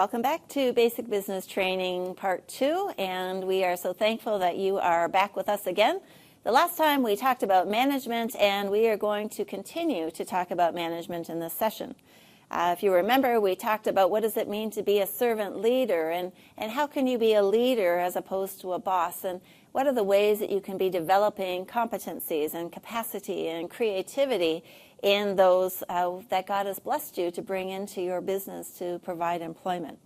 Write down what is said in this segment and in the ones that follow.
Welcome back to Basic Business Training Part 2, and we are so thankful that you are back with us again. The last time we talked about management, and we are going to continue to talk about management in this session. If you remember, we talked about what does it mean to be a servant leader, and how can you be a leader as opposed to a boss, and what are the ways that you can be developing competencies and capacity and creativity in those that God has blessed you to bring into your business to provide employment.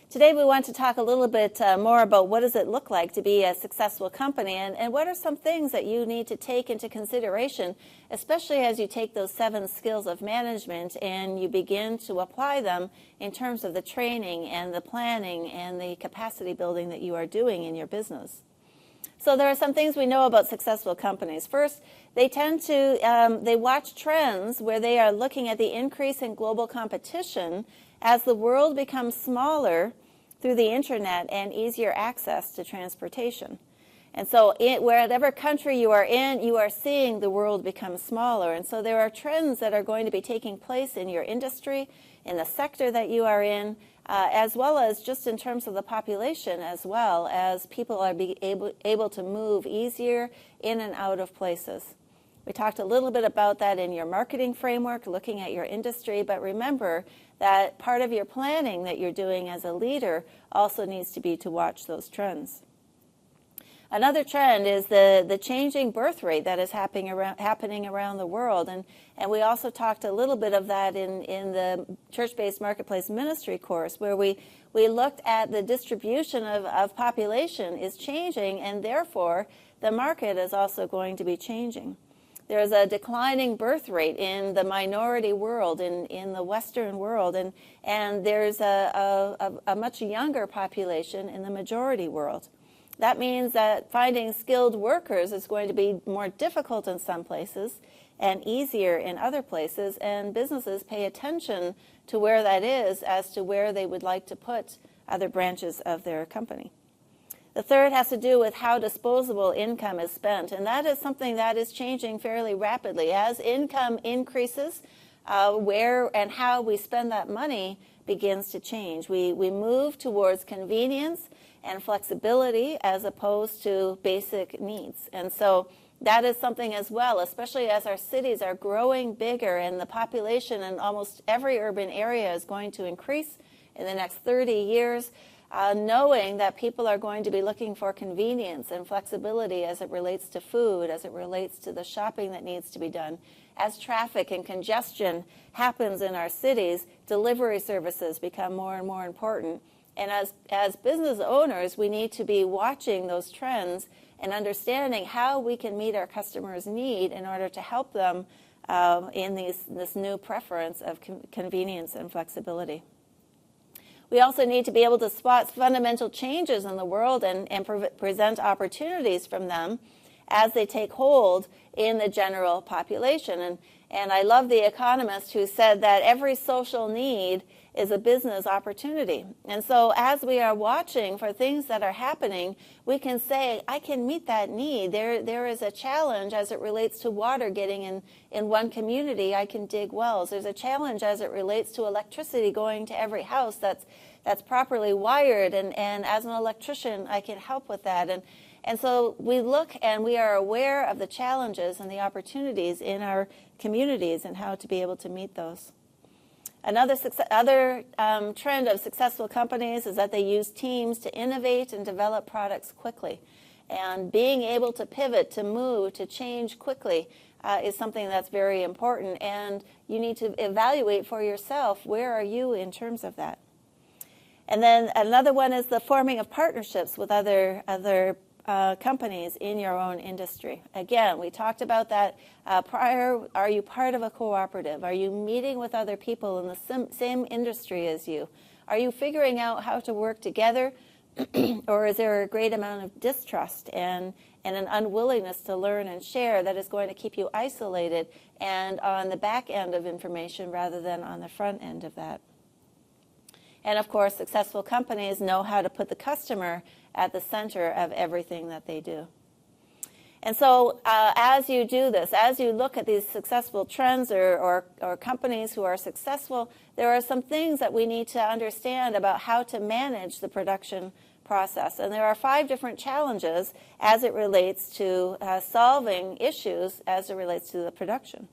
Today we want to talk a little bit more about what does it look like to be a successful company, and what are some things that you need to take into consideration, especially as you take those 7 skills of management and you begin to apply them in terms of the training and the planning and the capacity building that you are doing in your business. So there are some things we know about successful companies. First, they tend to, they watch trends where they are looking at the increase in global competition as the world becomes smaller through the internet and easier access to transportation. And so wherever country you are in, you are seeing the world become smaller. And so there are trends that are going to be taking place in your industry, in the sector that you are in, as well as just in terms of the population, as well as people are able to move easier in and out of places. We talked a little bit about that in your marketing framework, looking at your industry, but remember that part of your planning that you're doing as a leader also needs to be to watch those trends. Another trend is the changing birth rate that is happening around the world. And we also talked a little bit of that in the Church-Based Marketplace Ministry course, where we looked at the distribution of population is changing, and therefore the market is also going to be changing. There's a declining birth rate in the minority world, in the Western world, and there's a much younger population in the majority world. That means that finding skilled workers is going to be more difficult in some places and easier in other places, and businesses pay attention to where that is as to where they would like to put other branches of their company. The third has to do with how disposable income is spent, and that is something that is changing fairly rapidly. As income increases, where and how we spend that money begins to change. We move towards convenience and flexibility as opposed to basic needs. And so that is something as well, especially as our cities are growing bigger and the population in almost every urban area is going to increase in the next 30 years, knowing that people are going to be looking for convenience and flexibility as it relates to food, as it relates to the shopping that needs to be done. As traffic and congestion happens in our cities, delivery services become more and more important. And as business owners, we need to be watching those trends and understanding how we can meet our customers' need in order to help them in this new preference of convenience and flexibility. We also need to be able to spot fundamental changes in the world and present opportunities from them as they take hold in the general population. And I love the economist who said that every social need is a business opportunity. And so as we are watching for things that are happening, we can say, I can meet that need. There is a challenge as it relates to water getting in one community. I can dig wells. There's a challenge as it relates to electricity going to every house that's properly wired. And as an electrician, I can help with that. And so we look and we are aware of the challenges and the opportunities in our communities and how to be able to meet those. Another trend of successful companies is that they use teams to innovate and develop products quickly. And being able to pivot, to move, to change quickly is something that's very important. And you need to evaluate for yourself, where are you in terms of that? And then another one is the forming of partnerships with other companies in your own industry. Again, we talked about that prior. Are you part of a cooperative? Are you meeting with other people in the same industry as you? Are you figuring out how to work together? Or is there a great amount of distrust and an unwillingness to learn and share that is going to keep you isolated and on the back end of information rather than on the front end of that? And of course, successful companies know how to put the customer at the center of everything that they do. And so as you do this, as you look at these successful trends or companies who are successful, there are some things that we need to understand about how to manage the production process. And there are 5 different challenges as it relates to solving issues as it relates to the production.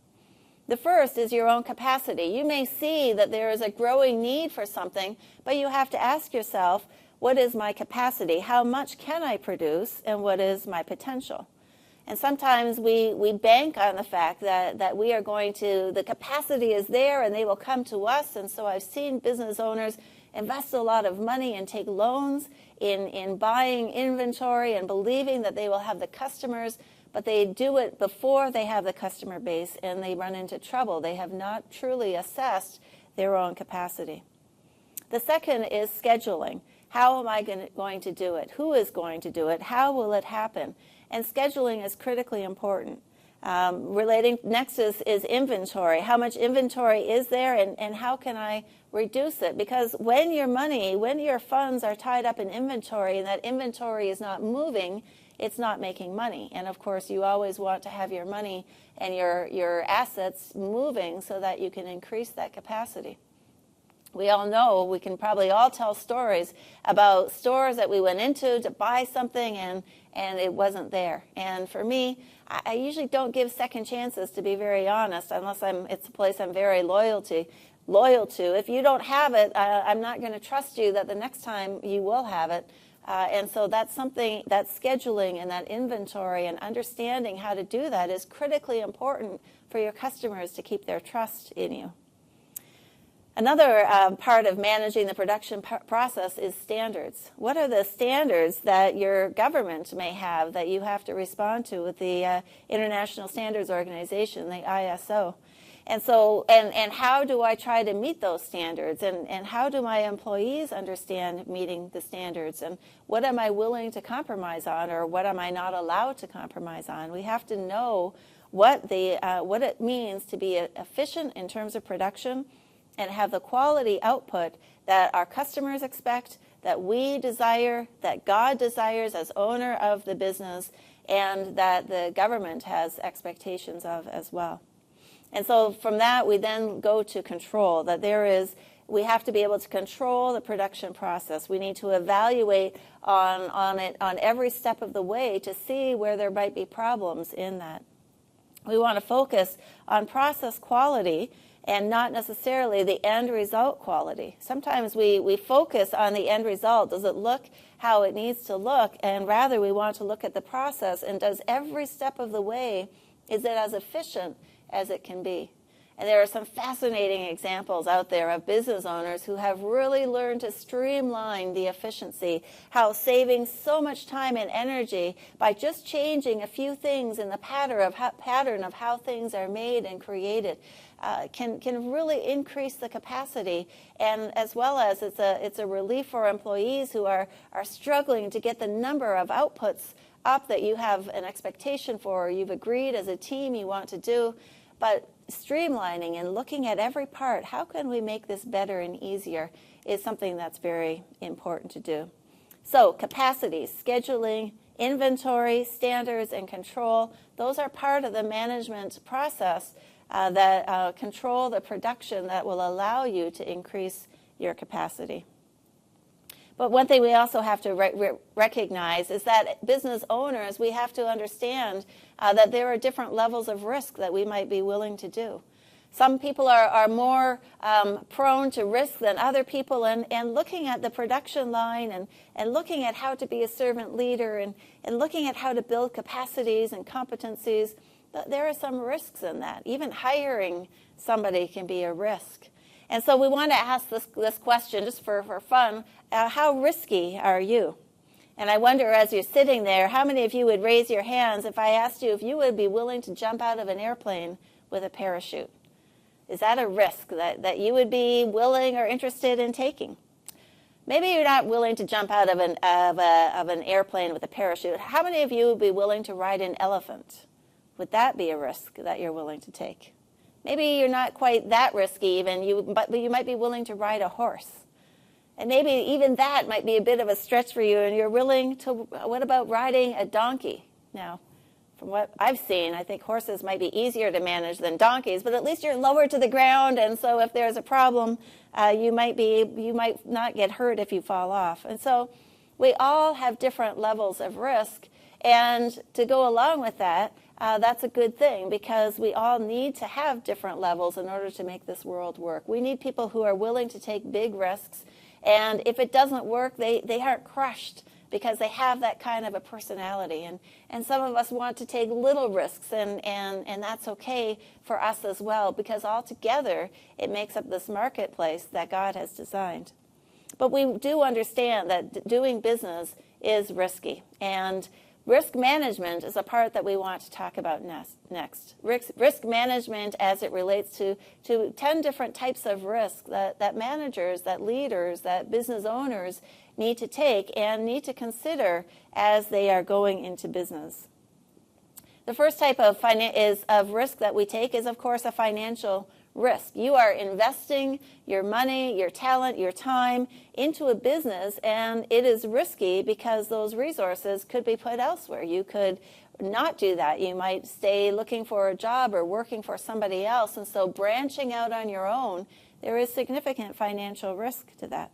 The first is your own capacity. You may see that there is a growing need for something, but you have to ask yourself, what is my capacity? How much can I produce, and what is my potential? And sometimes we bank on the fact that we are going to, the capacity is there and they will come to us. And so I've seen business owners invest a lot of money and take loans in buying inventory and believing that they will have the customers, but they do it before they have the customer base and they run into trouble. They have not truly assessed their own capacity. The second is scheduling. How am I going to do it? Who is going to do it? How will it happen? And scheduling is critically important. Relating next is inventory. How much inventory is there, and how can I reduce it? Because when your funds are tied up in inventory and that inventory is not moving, it's not making money. And of course, you always want to have your money and your assets moving so that you can increase that capacity. We all know, we can probably all tell stories about stores that we went into to buy something and it wasn't there. And for me, I usually don't give second chances, to be very honest, unless it's a place I'm very loyal to. If you don't have it, I'm not going to trust you that the next time you will have it. And so that's something, that scheduling and that inventory and understanding how to do that is critically important for your customers to keep their trust in you. Another part of managing the production process is standards. What are the standards that your government may have that you have to respond to with the International Standards Organization, the ISO? And so, and how do I try to meet those standards? And how do my employees understand meeting the standards? And what am I willing to compromise on, or what am I not allowed to compromise on? We have to know what it means to be efficient in terms of production and have the quality output that our customers expect, that we desire, that God desires as owner of the business, and that the government has expectations of as well. And so from that, we then go to control, that we have to be able to control the production process. We need to evaluate on every step of the way to see where there might be problems in that. We want to focus on process quality and not necessarily the end result quality. Sometimes we focus on the end result. Does it look how it needs to look? And rather, we want to look at the process, and does every step of the way, is it as efficient as it can be? And there are some fascinating examples out there of business owners who have really learned to streamline the efficiency, how saving so much time and energy by just changing a few things in the pattern of how things are made and created can really increase the capacity, and as well as it's a relief for employees who are struggling to get the number of outputs up that you have an expectation for, or you've agreed as a team you want to do. But streamlining and looking at every part, how can we make this better and easier, is something that's very important to do. So capacities, scheduling, inventory, standards, and control, those are part of the management process that control the production that will allow you to increase your capacity. But one thing we also have to recognize is that business owners, we have to understand that there are different levels of risk that we might be willing to do. Some people are more prone to risk than other people, and looking at the production line and looking at how to be a servant leader and looking at how to build capacities and competencies, there are some risks in that. Even hiring somebody can be a risk. And so we want to ask this question just for fun, how risky are you? And I wonder, as you're sitting there, how many of you would raise your hands if I asked you if you would be willing to jump out of an airplane with a parachute? Is that a risk that you would be willing or interested in taking? Maybe you're not willing to jump out of an airplane with a parachute. How many of you would be willing to ride an elephant? Would that be a risk that you're willing to take? Maybe you're not quite that risky even, but you might be willing to ride a horse. And maybe even that might be a bit of a stretch for you, and you're willing to, what about riding a donkey? Now, from what I've seen, I think horses might be easier to manage than donkeys, but at least you're lower to the ground, and so if there's a problem, you might not get hurt if you fall off. And so we all have different levels of risk, and to go along with that, that's a good thing, because we all need to have different levels in order to make this world work. We need people who are willing to take big risks, and if it doesn't work, they aren't crushed, because they have that kind of a personality. And some of us want to take little risks, and that's okay for us as well, because altogether it makes up this marketplace that God has designed. But we do understand that doing business is risky, and risk management is a part that we want to talk about next. Risk management as it relates to 10 different types of risk that managers, that leaders, that business owners need to take and need to consider as they are going into business. The first type of risk that we take is, of course, a financial risk. You are investing your money, your talent, your time into a business, and it is risky because those resources could be put elsewhere. You could not do that. You might stay looking for a job or working for somebody else, and so branching out on your own, there is significant financial risk to that.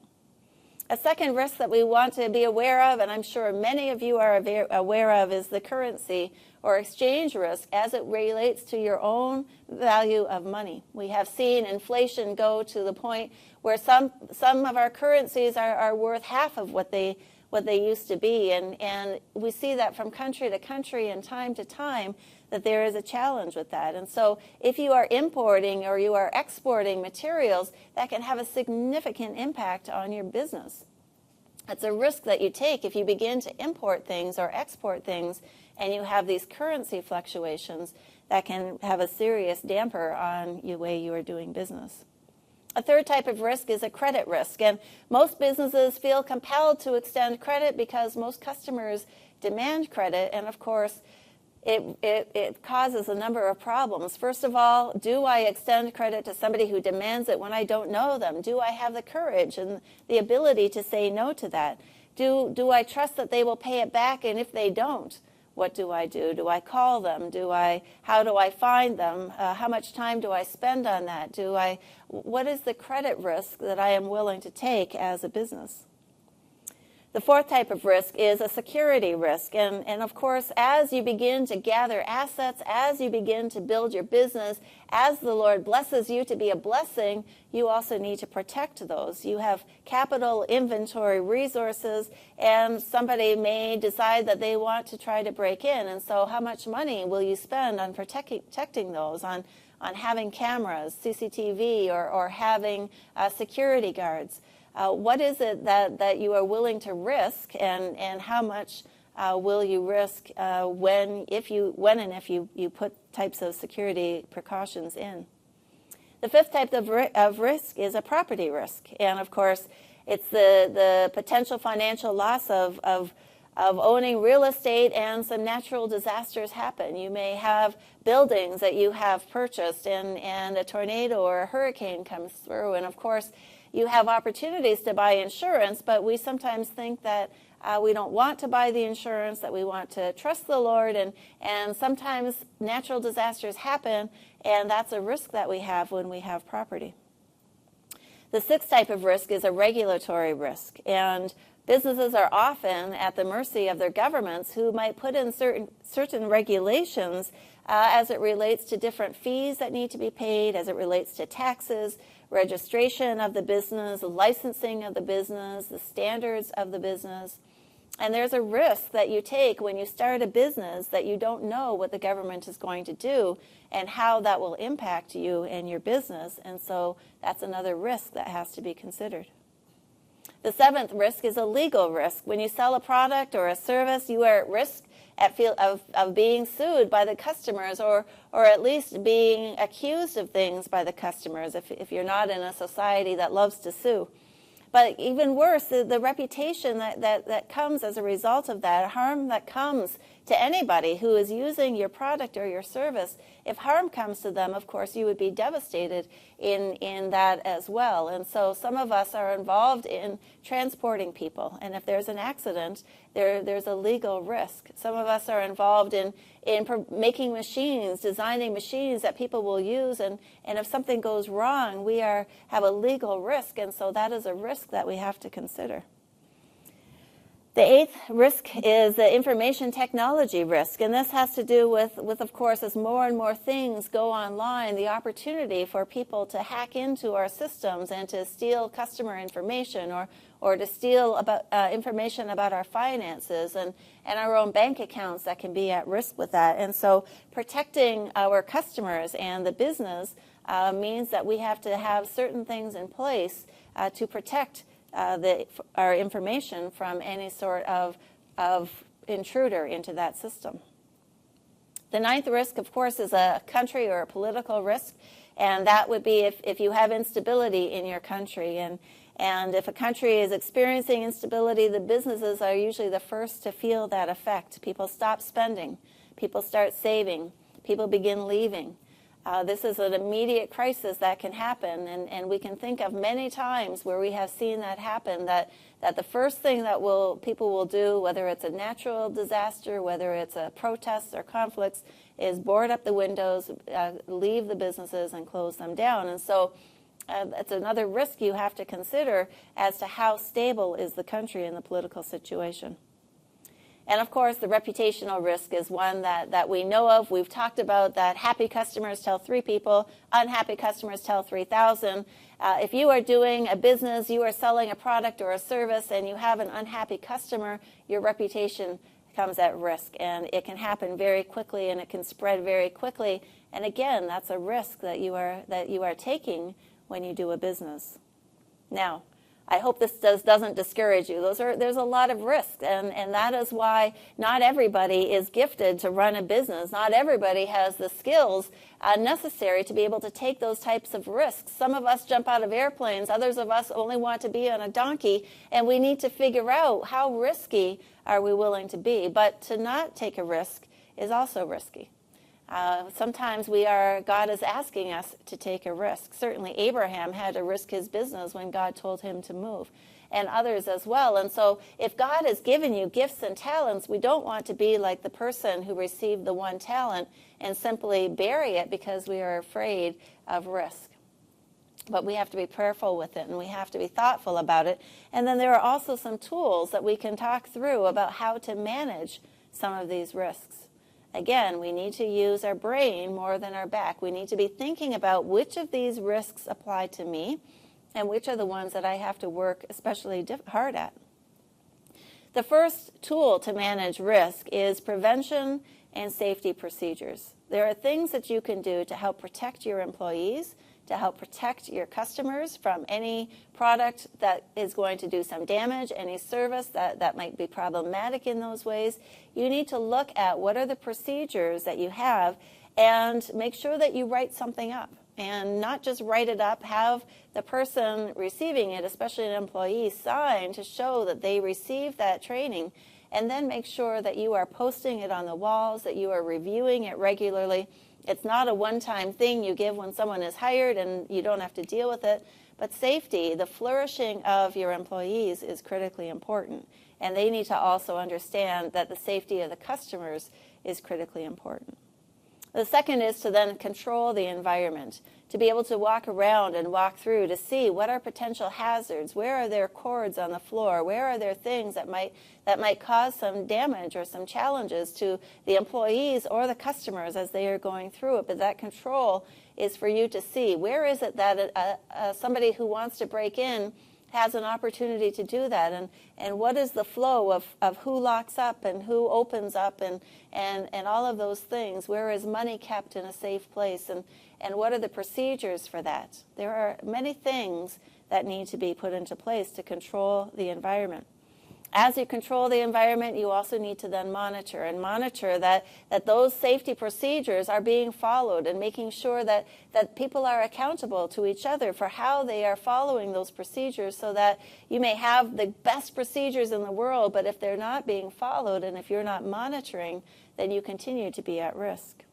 A second risk that we want to be aware of, and I'm sure many of you are aware of, is the currency or exchange risk as it relates to your own value of money. We have seen inflation go to the point where some of our currencies are worth half of what they used to be, and we see that from country to country and time to time, that there is a challenge with that. And so if you are importing or you are exporting materials, that can have a significant impact on your business. It's a risk that you take if you begin to import things or export things and you have these currency fluctuations that can have a serious damper on the way you are doing business. A third type of risk is a credit risk, and most businesses feel compelled to extend credit because most customers demand credit, and of course it causes a number of problems. First of all, do I extend credit to somebody who demands it when I don't know them? Do I have the courage and the ability to say no to that? Do I trust that they will pay it back, and if they don't, what do I do? Do I call them? How do I find them? How much time do I spend on that? What is the credit risk that I am willing to take as a business? The fourth type of risk is a security risk. And of course, as you begin to gather assets, as you begin to build your business, as the Lord blesses you to be a blessing, you also need to protect those. You have capital, inventory, resources, and somebody may decide that they want to try to break in. And so how much money will you spend on protecting those, on having cameras, CCTV, or having security guards? What is it that you are willing to risk, and how much will you risk when and if you put types of security precautions in? The fifth type of risk is a property risk, and of course it's the potential financial loss of owning real estate, and some natural disasters happen. You may have buildings that you have purchased, and a tornado or a hurricane comes through, and of course you have opportunities to buy insurance, but we sometimes think that we don't want to buy the insurance, that we want to trust the Lord, and sometimes natural disasters happen, and that's a risk that we have when we have property. The sixth type of risk is a regulatory risk, and businesses are often at the mercy of their governments, who might put in certain regulations as it relates to different fees that need to be paid, as it relates to taxes, registration of the business, licensing of the business, the standards of the business. And there's a risk that you take when you start a business that you don't know what the government is going to do and how that will impact you and your business. And so that's another risk that has to be considered. The seventh risk is a legal risk. When you sell a product or a service, you are at risk of being sued by the customers, or at least being accused of things by the customers if you're not in a society that loves to sue. But even worse, the reputation that comes as a result of that, harm that comes to anybody who is using your product or your service. If harm comes to them, of course, you would be devastated in that as well. And so some of us are involved in transporting people. And if there's an accident, there's a legal risk. Some of us are involved in making machines, designing machines that people will use. And if something goes wrong, we have a legal risk. And so that is a risk that we have to consider. The eighth risk is the information technology risk, and this has to do with, of course, as more and more things go online, the opportunity for people to hack into our systems and to steal customer information or to steal information about our finances and our own bank accounts that can be at risk with that. And so protecting our customers and the business means that we have to have certain things in place to protect our information from any sort of intruder into that system. The ninth risk, of course, is a country or a political risk, and that would be if you have instability in your country. And if a country is experiencing instability, the businesses are usually the first to feel that effect. People stop spending. People start saving. People begin leaving. This is an immediate crisis that can happen, and we can think of many times where we have seen that happen, that the first thing that people will do, whether it's a natural disaster, whether it's a protest or conflicts, is board up the windows, leave the businesses, and close them down. And so that's another risk you have to consider as to how stable is the country in the political situation. And of course, the reputational risk is one that we know of. We've talked about that happy customers tell 3 people, unhappy customers tell 3,000. If you are doing a business, you are selling a product or a service, and you have an unhappy customer, your reputation comes at risk. And it can happen very quickly, and it can spread very quickly. And again, that's a risk that you are taking when you do a business. Now, I hope this doesn't discourage you. There's a lot of risk, and that is why not everybody is gifted to run a business. Not everybody has the skills necessary to be able to take those types of risks. Some of us jump out of airplanes. Others of us only want to be on a donkey, and we need to figure out how risky are we willing to be. But to not take a risk is also risky. Sometimes God is asking us to take a risk. Certainly Abraham had to risk his business when God told him to move, and others as well. And so if God has given you gifts and talents, we don't want to be like the person who received the 1 talent and simply bury it because we are afraid of risk. But we have to be prayerful with it, and we have to be thoughtful about it. And then there are also some tools that we can talk through about how to manage some of these risks. Again, we need to use our brain more than our back. We need to be thinking about which of these risks apply to me and which are the ones that I have to work especially hard at. The first tool to manage risk is prevention and safety procedures. There are things that you can do to help protect your employees, to help protect your customers from any product that is going to do some damage, any service that might be problematic in those ways. You need to look at what are the procedures that you have and make sure that you write something up. And not just write it up, have the person receiving it, especially an employee, sign to show that they received that training. And then make sure that you are posting it on the walls, that you are reviewing it regularly. It's not a one-time thing you give when someone is hired and you don't have to deal with it. But safety, the flourishing of your employees is critically important. And they need to also understand that the safety of the customers is critically important. The second is to then control the environment, to be able to walk around and walk through to see what are potential hazards, where are there cords on the floor, where are there things that might cause some damage or some challenges to the employees or the customers as they are going through it. But that control is for you to see where is it that somebody who wants to break in has an opportunity to do that, and what is the flow of who locks up and who opens up and all of those things. Where is money kept in a safe place, and what are the procedures for that? There are many things that need to be put into place to control the environment. As you control the environment, you also need to then monitor that those safety procedures are being followed, and making sure that people are accountable to each other for how they are following those procedures, so that you may have the best procedures in the world, but if they're not being followed and if you're not monitoring, then you continue to be at risk.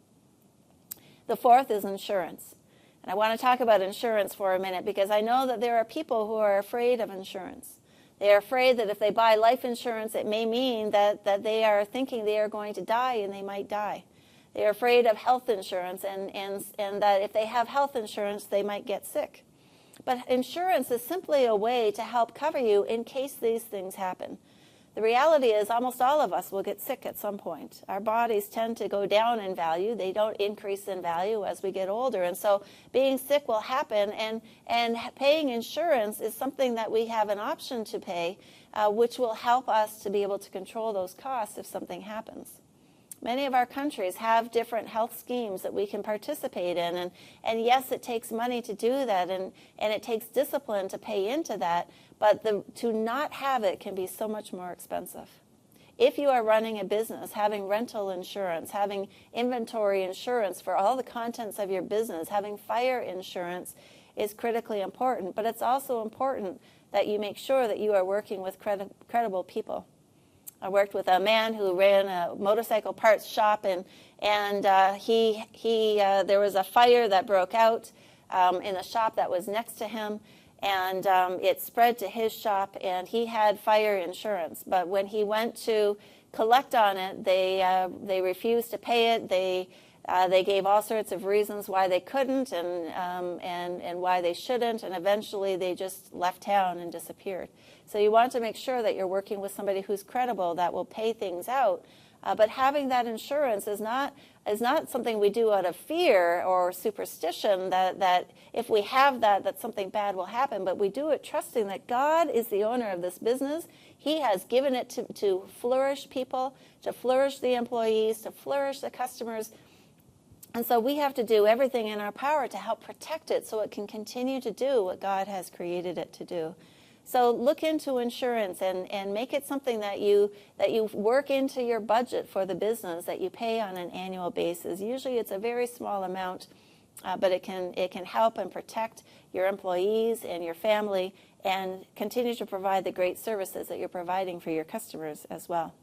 The fourth is insurance. And I want to talk about insurance for a minute, because I know that there are people who are afraid of insurance. They are afraid that if they buy life insurance, it may mean that they are thinking they are going to die, and they might die. They are afraid of health insurance, and that if they have health insurance, they might get sick. But insurance is simply a way to help cover you in case these things happen. The reality is almost all of us will get sick at some point. Our bodies tend to go down in value. They don't increase in value as we get older. And so being sick will happen, and paying insurance is something that we have an option to pay, which will help us to be able to control those costs if something happens. Many of our countries have different health schemes that we can participate in. And yes, it takes money to do that, and it takes discipline to pay into that. But to not have it can be so much more expensive. If you are running a business, having rental insurance, having inventory insurance for all the contents of your business, having fire insurance is critically important. But it's also important that you make sure that you are working with credible people. I worked with a man who ran a motorcycle parts shop, and there was a fire that broke out in the shop that was next to him, and it spread to his shop, and he had fire insurance. But when he went to collect on it, they refused to pay it. They gave all sorts of reasons why they couldn't, and why they shouldn't, and eventually they just left town and disappeared. So you want to make sure that you're working with somebody who's credible, that will pay things out. But having that insurance is not something we do out of fear or superstition, that if we have that something bad will happen. But we do it trusting that God is the owner of this business. He has given it to flourish people, to flourish the employees, to flourish the customers. And so we have to do everything in our power to help protect it so it can continue to do what God has created it to do. So look into insurance and make it something that you work into your budget for the business, that you pay on an annual basis. Usually it's a very small amount, but it can help and protect your employees and your family, and continue to provide the great services that you're providing for your customers as well.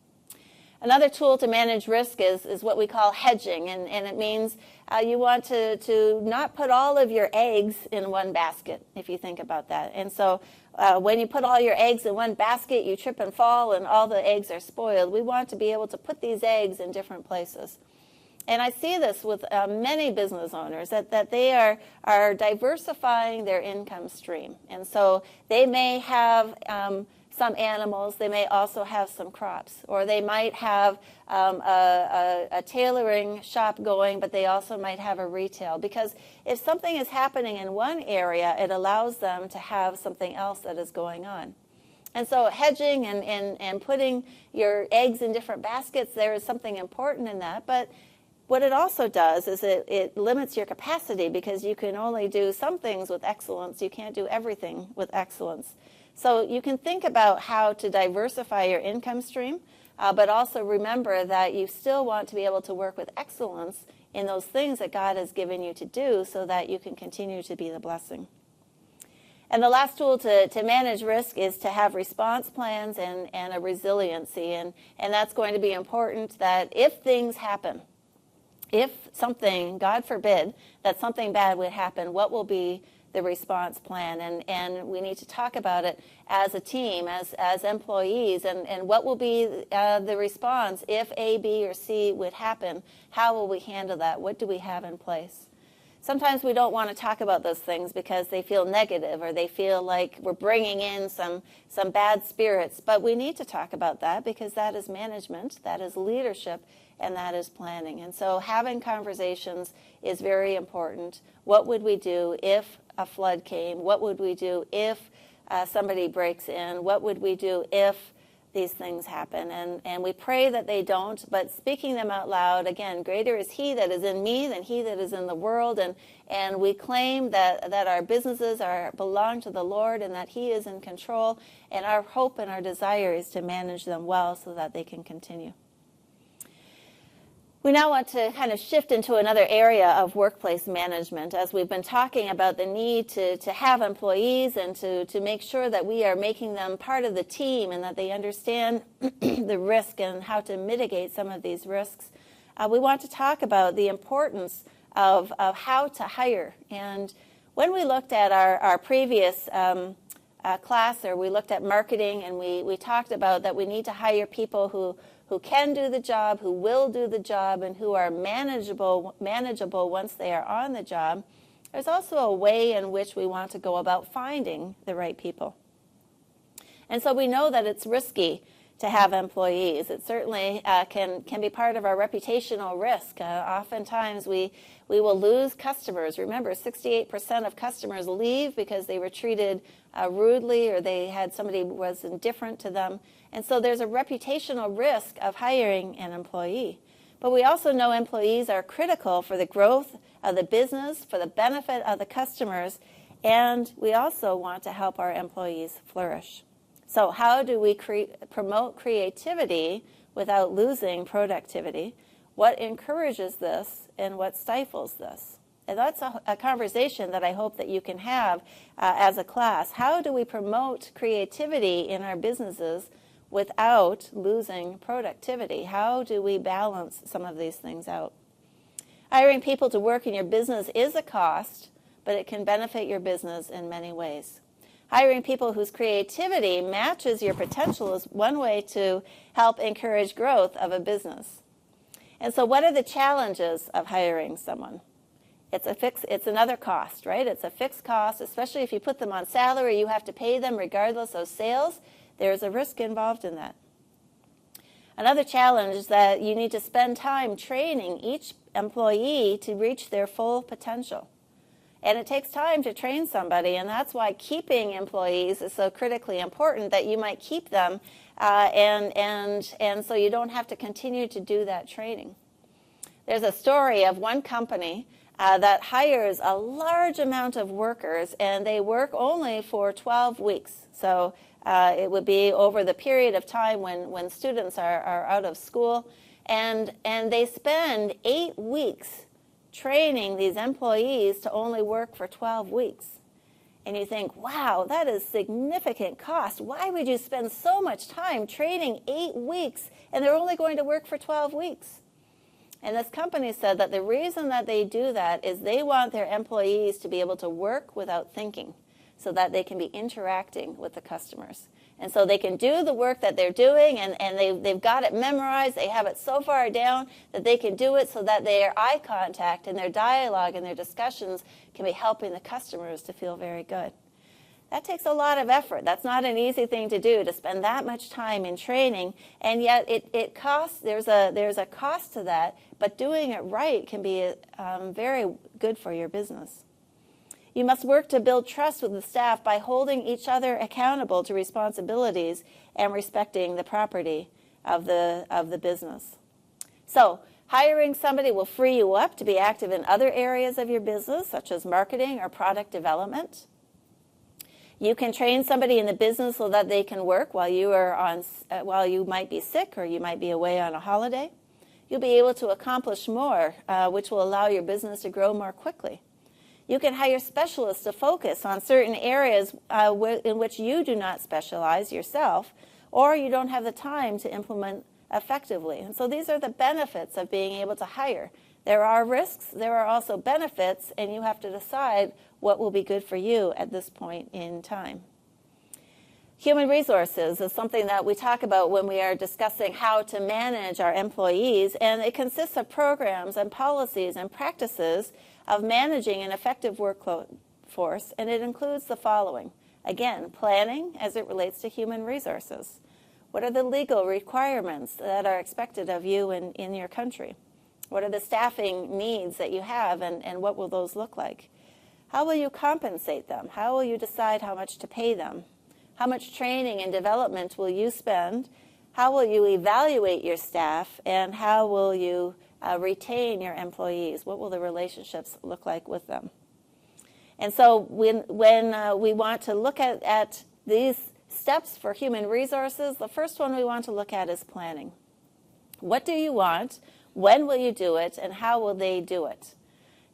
Another tool to manage risk is what we call hedging, and it means you want to not put all of your eggs in one basket, if you think about that. And so when you put all your eggs in one basket, you trip and fall, and all the eggs are spoiled. We want to be able to put these eggs in different places. And I see this with many business owners, that they are diversifying their income stream. And so they may have some animals, they may also have some crops, or they might have a tailoring shop going, but they also might have a retail. Because if something is happening in one area, it allows them to have something else that is going on. And so hedging and putting your eggs in different baskets, there is something important in that. But what it also does is it limits your capacity, because you can only do some things with excellence. You can't do everything with excellence. So you can think about how to diversify your income stream, but also remember that you still want to be able to work with excellence in those things that God has given you to do, so that you can continue to be the blessing. And the last tool to manage risk is to have response plans and a resiliency. And that's going to be important, that if things happen, if something, God forbid, that something bad would happen, what will be the response plan? And we need to talk about it as a team, as employees, and what will be the response if A, B, or C would happen? How will we handle that? What do we have in place? Sometimes we don't want to talk about those things because they feel negative, or they feel like we're bringing in some bad spirits. But we need to talk about that, because that is management, that is leadership, and that is planning. And so having conversations is very important. What would we do if a flood came? What would we do if somebody breaks in? What would we do if these things happen. And we pray that they don't, but speaking them out loud, again, greater is he that is in me than he that is in the world. And we claim that our businesses belong to the Lord and that he is in control. And our hope and our desire is to manage them well so that they can continue. We now want to kind of shift into another area of workplace management, as we've been talking about the need to have employees and to make sure that we are making them part of the team and that they understand the risk and how to mitigate some of these risks. We want to talk about the importance of how to hire. And when we looked at our previous class, or we looked at marketing, and we talked about that we need to hire people who can do the job, who will do the job, and who are manageable once they are on the job. There's also a way in which we want to go about finding the right people. And so we know that it's risky to have employees. It certainly can be part of our reputational risk. Oftentimes we will lose customers. Remember, 68% of customers leave because they were treated rudely, or they had somebody who was indifferent to them. And so there's a reputational risk of hiring an employee. But we also know employees are critical for the growth of the business, for the benefit of the customers, and we also want to help our employees flourish. So how do we promote creativity without losing productivity? What encourages this and what stifles this? And that's a conversation that I hope that you can have as a class. How do we promote creativity in our businesses without losing productivity? How do we balance some of these things out? Hiring people to work in your business is a cost, but it can benefit your business in many ways. Hiring people whose creativity matches your potential is one way to help encourage growth of a business. And so what are the challenges of hiring someone? It's another cost, right? It's a fixed cost, especially if you put them on salary, you have to pay them regardless of sales. There's a risk involved in that. Another challenge is that you need to spend time training each employee to reach their full potential. And it takes time to train somebody, and that's why keeping employees is so critically important, that you might keep them and so you don't have to continue to do that training. There's a story of one company that hires a large amount of workers, and they work only for 12 weeks. So it would be over the period of time when students are out of school, and they spend 8 weeks training these employees to only work for 12 weeks. And you think, wow, that is significant cost. Why would you spend so much time training 8 weeks and they're only going to work for 12 weeks? And this company said that the reason that they do that is they want their employees to be able to work without thinking, so that they can be interacting with the customers. And so they can do the work that they're doing, and they've got it memorized. They have it so far down that they can do it so that their eye contact and their dialogue and their discussions can be helping the customers to feel very good. That takes a lot of effort. That's not an easy thing to do, to spend that much time in training, and yet it costs. There's a cost to that, but doing it right can be very good for your business. You must work to build trust with the staff by holding each other accountable to responsibilities and respecting the property of the business. So hiring somebody will free you up to be active in other areas of your business, such as marketing or product development. You can train somebody in the business so that they can work while you might be sick or you might be away on a holiday. You'll be able to accomplish more, which will allow your business to grow more quickly. You can hire specialists to focus on certain areas in which you do not specialize yourself, or you don't have the time to implement effectively. And so these are the benefits of being able to hire. There are risks, there are also benefits, and you have to decide what will be good for you at this point in time. Human resources is something that we talk about when we are discussing how to manage our employees, and it consists of programs and policies and practices of managing an effective workforce, and it includes the following. Again, planning as it relates to human resources. What are the legal requirements that are expected of you in your country? What are the staffing needs that you have, and what will those look like? How will you compensate them? How will you decide how much to pay them? How much training and development will you spend? How will you evaluate your staff? And how will you retain your employees? What will the relationships look like with them? And so when we want to look at these steps for human resources, the first one we want to look at is planning. What do you want? When will you do it? And how will they do it?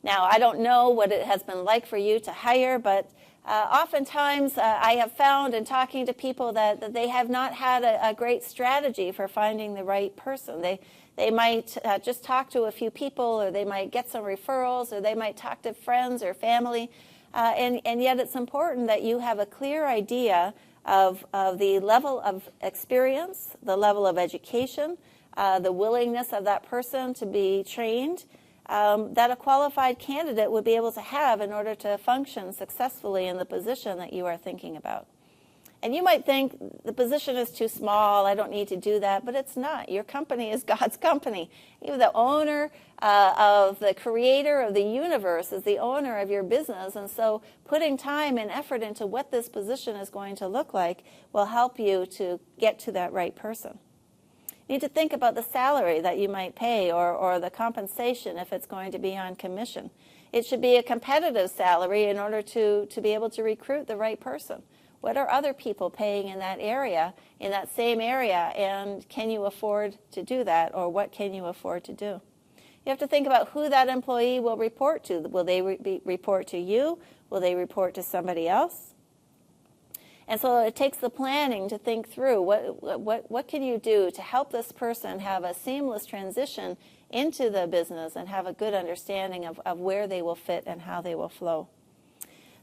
Now, I don't know what it has been like for you to hire, but oftentimes I have found in talking to people that they have not had a great strategy for finding the right person. They might just talk to a few people, or they might get some referrals, or they might talk to friends or family. And yet it's important that you have a clear idea of the level of experience, the level of education, the willingness of that person to be trained, that a qualified candidate would be able to have in order to function successfully in the position that you are thinking about. And you might think the position is too small, I don't need to do that, but it's not. Your company is God's company. You're the owner of the creator of the universe, is the owner of your business, and so putting time and effort into what this position is going to look like will help you to get to that right person. You need to think about the salary that you might pay, or the compensation if it's going to be on commission. It should be a competitive salary in order to be able to recruit the right person. What are other people paying in that area, in that same area, and can you afford to do that, or what can you afford to do? You have to think about who that employee will report to. Will they report to you? Will they report to somebody else? And so it takes the planning to think through what can you do to help this person have a seamless transition into the business and have a good understanding of where they will fit and how they will flow.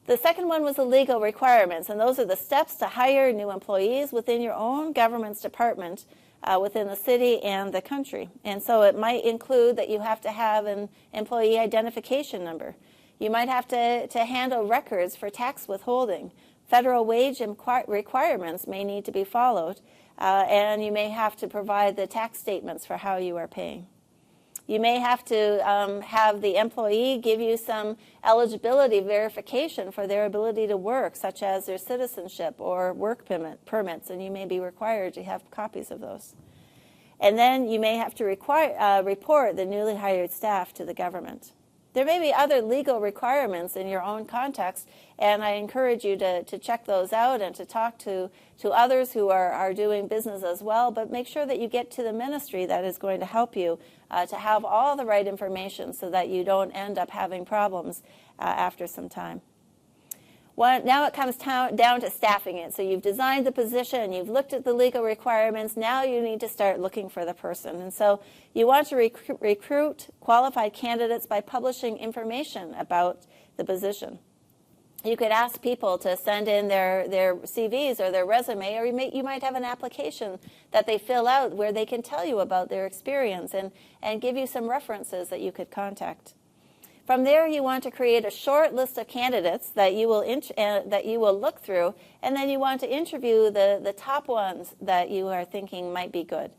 The second one was the legal requirements, and those are the steps to hire new employees within your own government's department within the city and the country. And so it might include that you have to have an employee identification number. You might have to handle records for tax withholding. Federal wage requirements may need to be followed, and you may have to provide the tax statements for how you are paying. You may have to have the employee give you some eligibility verification for their ability to work, such as their citizenship or work permits, and you may be required to have copies of those. And then you may have to report the newly hired staff to the government. There may be other legal requirements in your own context, and I encourage you to check those out and to talk to others who are doing business as well, but make sure that you get to the ministry that is going to help you to have all the right information so that you don't end up having problems after some time. Now it comes down to staffing it. So you've designed the position, you've looked at the legal requirements, now you need to start looking for the person. And so you want to recruit qualified candidates by publishing information about the position. You could ask people to send in their CVs or their resume, or you might have an application that they fill out where they can tell you about their experience and give you some references that you could contact. From there, you want to create a short list of candidates that you will look through, and then you want to interview the top ones that you are thinking might be good.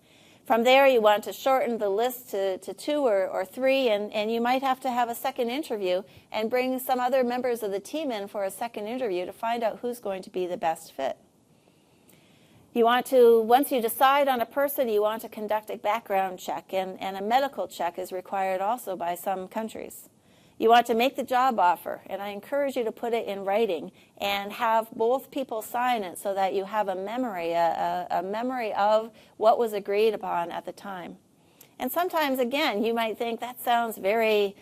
From there, you want to shorten the list to 2 or 3, and you might have to have a second interview and bring some other members of the team in for a second interview to find out who's going to be the best fit. You want to, once you decide on a person, you want to conduct a background check, and a medical check is required also by some countries. You want to make the job offer, and I encourage you to put it in writing and have both people sign it so that you have a memory of what was agreed upon at the time. And sometimes, again, you might think that sounds very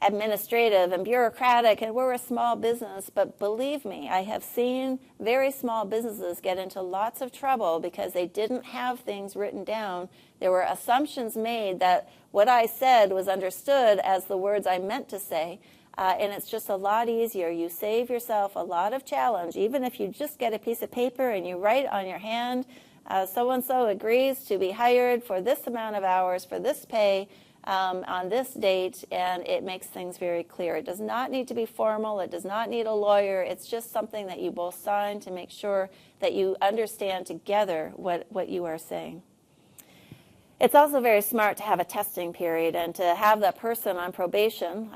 administrative and bureaucratic, and we're a small business, but believe me, I have seen very small businesses get into lots of trouble because they didn't have things written down. There were assumptions made that what I said was understood as the words I meant to say, and it's just a lot easier. You save yourself a lot of challenge, even if you just get a piece of paper and you write on your hand, so-and-so agrees to be hired for this amount of hours, for this pay, on this date, and it makes things very clear. It does not need to be formal. It does not need a lawyer. It's just something that you both sign to make sure that you understand together what you are saying. It's also very smart to have a testing period and to have that person on probation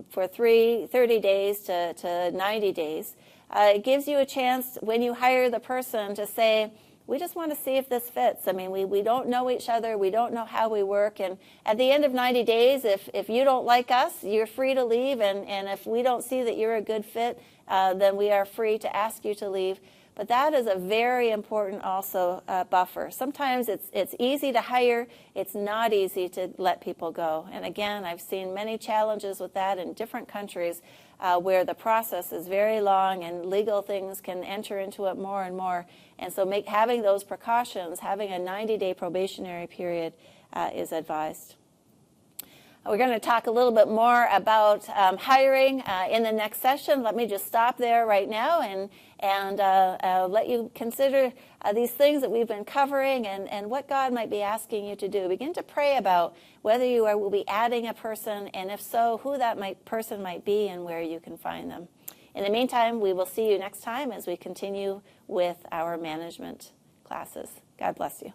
for 30 days to 90 days It gives you a chance when you hire the person to say, we just want to see if this fits. I mean, we don't know each other. We don't know how we work. And at the end of 90 days, if you don't like us, you're free to leave. And if we don't see that you're a good fit, then we are free to ask you to leave. But that is a very important also buffer. Sometimes it's easy to hire. It's not easy to let people go. And again, I've seen many challenges with that in different countries where the process is very long and legal things can enter into it more and more. And so having those precautions, having a 90-day probationary period is advised. We're going to talk a little bit more about hiring in the next session. Let me just stop there right now and let you consider these things that we've been covering and what God might be asking you to do. Begin to pray about whether you will be adding a person, and if so, who that person might be and where you can find them. In the meantime, we will see you next time as we continue with our management classes. God bless you.